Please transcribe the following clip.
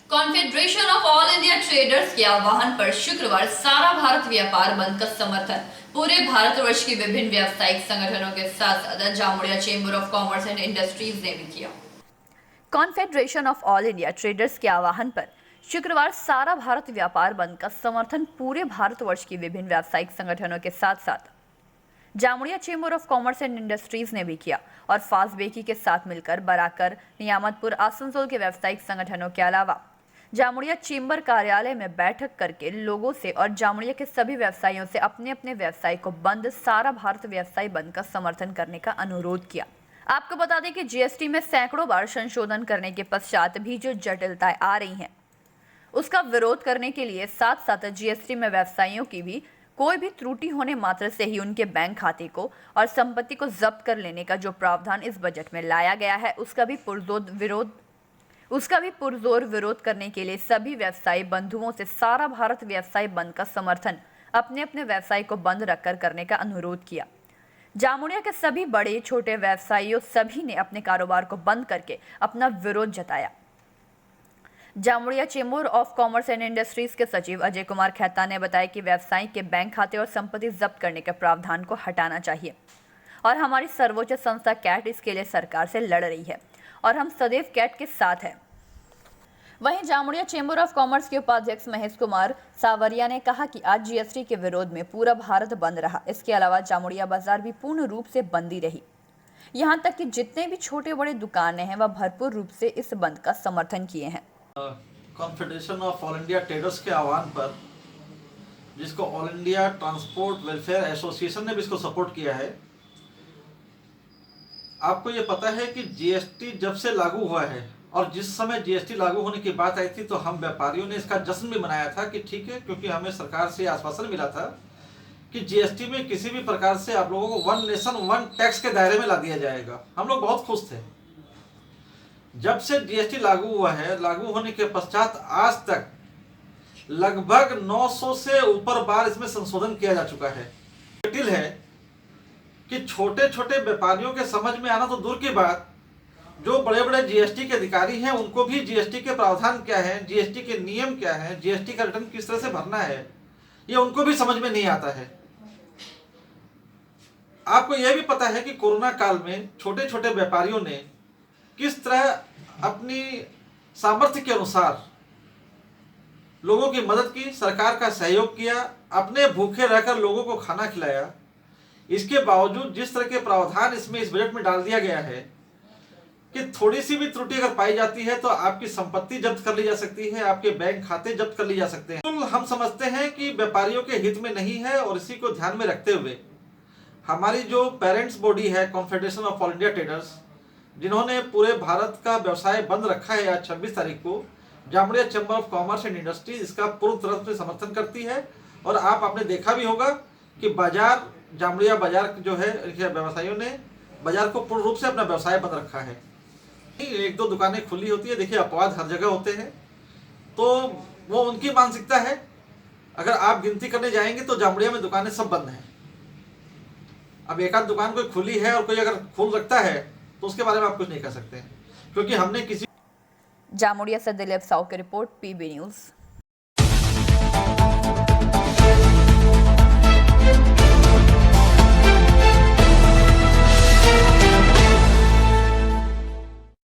Confederation of all India traders के आह्वान पर शुक्रवार सारा भारत व्यापार बंद का समर्थन पूरे भारतवर्ष के विभिन्न व्यावसायिक संगठनों के साथ साथ Jamuria chamber of commerce and industries ने भी किया। Confederation of all India traders के आह्वान पर शुक्रवार सारा भारत व्यापार बंद का समर्थन पूरे भारतवर्ष की विभिन्न व्यावसायिक संगठनों के साथ साथ Jamuria chamber of commerce and industries ने भी किया और फास्ट बेकी के साथ मिलकर बराकर, नियामतपुर, आसनसोल के व्यावसायिक संगठनों के अलावा जामुड़िया चेंबर कार्यालय में बैठक करके लोगों से और जामुड़िया के सभी व्यवसायियों से अपने अपने व्यवसाय को बंद सारा भारत व्यवसाय बंद का समर्थन करने का अनुरोध किया। आपको बता दें कि जीएसटी में सैकड़ों बार संशोधन करने के पश्चात भी जो जटिलताएं आ रही हैं उसका विरोध करने के लिए साथ साथ जीएसटी में व्यवसायियों की भी कोई भी त्रुटि होने मात्र से ही उनके बैंक खाते को और संपत्ति को जब्त कर लेने का जो प्रावधान इस बजट में लाया गया है उसका भी पुरजोर विरोध करने के लिए सभी व्यवसायी बंधुओं से सारा भारत व्यवसाय बंद का समर्थन अपने अपने व्यवसाय को बंद रखकर करने का अनुरोध किया। जामुड़िया के सभी बड़े छोटे व्यवसायियों सभी ने अपने कारोबार को बंद करके अपना विरोध जताया। Jamuria chamber of commerce and industries के सचिव अजय कुमार खेता ने बताया कि व्यवसायी के बैंक खाते और संपत्ति जब्त करने के प्रावधान को हटाना चाहिए और हमारी सर्वोच्च संस्था कैट इसके लिए सरकार से लड़ रही है और हम सदैव कैट के साथ हैं। वहीं जामुड़िया चेंबर ऑफ कॉमर्स के उपाध्यक्ष महेश कुमार सावरिया ने कहा कि आज जीएसटी के विरोध में पूरा भारत बंद रहा। इसके अलावा जामुड़िया बाजार भी पूर्ण रूप से बंदी रही। यहाँ तक कि जितने भी छोटे बड़े दुकानें हैं वह भरपूर रूप से इस बंद का समर्थन किए हैं। Confederation of all India traders के आह्वान पर, जिसको all India transport welfare association ने भी इसको सपोर्ट किया है। आपको ये पता है कि जीएसटी जब से लागू हुआ है और जिस समय जीएसटी लागू होने की बात आई थी तो हम व्यापारियों ने इसका जश्न भी मनाया था कि ठीक है, क्योंकि हमें सरकार से आश्वासन मिला था कि जीएसटी में किसी भी प्रकार से आप लोगों को वन नेशन वन टैक्स के दायरे में ला दिया जाएगा। हम लोग बहुत खुश थे। जब से जीएसटी लागू हुआ है, लागू होने के पश्चात आज तक लगभग 900 से ऊपर बार इसमें संशोधन किया जा चुका है। जटिल है कि छोटे छोटे व्यापारियों के समझ में आना तो दूर की बात, जो बड़े बड़े जीएसटी के अधिकारी हैं उनको भी जीएसटी के प्रावधान क्या है, जीएसटी के नियम क्या है, जीएसटी का रिटर्न किस तरह से भरना है, ये उनको भी समझ में नहीं आता है। आपको यह भी पता है कि कोरोना काल में छोटे छोटे व्यापारियों ने किस तरह अपनी सामर्थ्य के अनुसार लोगों की मदद की, सरकार का सहयोग किया, अपने भूखे रहकर लोगों को खाना खिलाया। इसके बावजूद जिस तरह के प्रावधान इसमें इस बजट में डाल दिया गया है कि थोड़ी सी भी त्रुटि अगर पाई जाती है तो आपकी संपत्ति जब्त कर ली जा सकती है, आपके बैंक खाते जब्त कर ली जा सकते हैं। हम समझते हैं कि व्यापारियों के हित में नहीं है और इसी को ध्यान में रखते हुए हमारी जो पेरेंट्स बॉडी है confederation of all India traders, जिन्होंने पूरे भारत का व्यवसाय बंद रखा है, आज 26 तारीख को Jamuria chamber of commerce and industries इसका पूर्ण तरह से समर्थन करती है। और आपने देखा भी होगा कि बाजार, जामुड़िया बाजार जो है, व्यवसायियों ने बाजार को पूर्ण रूप से अपना व्यवसाय बंद रखा है। एक दो दुकानें खुली होती है, देखिए अपवाद हर जगह होते हैं, तो वो उनकी मानसिकता है। अगर आप गिनती करने जाएंगे तो जामुड़िया में दुकानें सब बंद हैं। अब एक आध दुकान कोई खुली है और कोई अगर खोल रखता है तो उसके बारे में आप कुछ नहीं कह सकते, क्योंकि हमने किसी। जामुड़िया से दिलीप साहू की रिपोर्ट, पीबी न्यूज।